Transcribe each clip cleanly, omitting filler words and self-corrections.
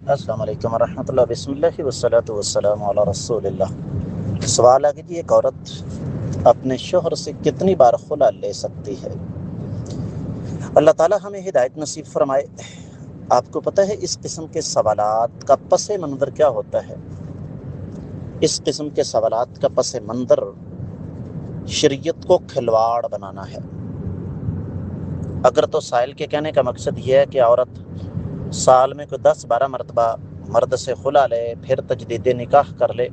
السلام علیکم ورحمۃ اللہ، بسم اللہ والصلاۃ والسلام علی رسول اللہ۔ سوال ہے کہ ایک عورت اپنے شوہر سے کتنی بار خلا لے سکتی ہے؟ اللہ تعالی ہمیں ہدایت نصیب فرمائے۔ آپ کو پتہ ہے اس قسم کے سوالات کا پس منظر کیا ہوتا ہے؟ اس قسم کے سوالات کا پس منظر شریعت کو کھلواڑ بنانا ہے۔ اگر تو سائل کے کہنے کا مقصد یہ ہے کہ عورت سال میں کوئی 10-12 مرتبہ مرد سے خلا لے پھر تجدید نکاح کر لے،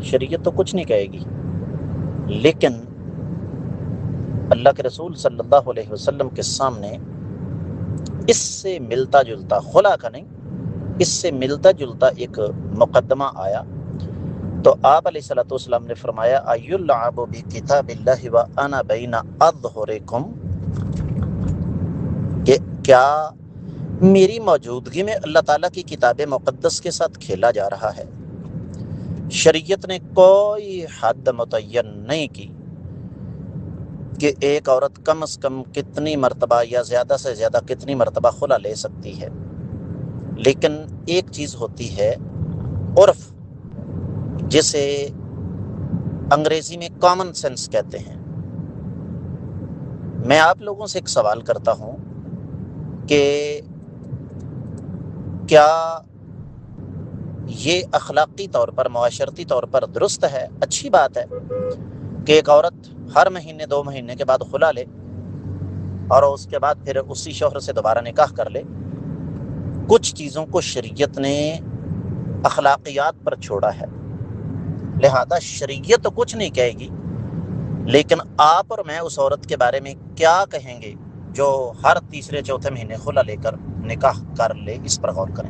شریعت تو کچھ نہیں کہے گی، لیکن اللہ کے رسول صلی اللہ علیہ وسلم کے سامنے اس سے ملتا جلتا، خلا کا نہیں، اس سے ملتا جلتا ایک مقدمہ آیا تو آپ علیہ الصلوۃ والسلام نے فرمایا ایلعب بکتاب اللہ وانا بین اظہرکم، کہ کیا میری موجودگی میں اللہ تعالیٰ کی کتاب مقدس کے ساتھ کھیلا جا رہا ہے؟ شریعت نے کوئی حد متعین نہیں کی کہ ایک عورت کم از کم کتنی مرتبہ یا زیادہ سے زیادہ کتنی مرتبہ خلا لے سکتی ہے، لیکن ایک چیز ہوتی ہے عرف، جسے انگریزی میں کامن سینس کہتے ہیں۔ میں آپ لوگوں سے ایک سوال کرتا ہوں کہ کیا یہ اخلاقی طور پر، معاشرتی طور پر درست ہے، اچھی بات ہے کہ ایک عورت ہر مہینے 2 مہینے کے بعد خلا لے اور اس کے بعد پھر اسی شوہر سے دوبارہ نکاح کر لے؟ کچھ چیزوں کو شریعت نے اخلاقیات پر چھوڑا ہے، لہذا شریعت تو کچھ نہیں کہے گی، لیکن آپ اور میں اس عورت کے بارے میں کیا کہیں گے جو ہر تیسرے چوتھے مہینے خلا لے کر نکاح کر لے؟ اس پر غور کریں۔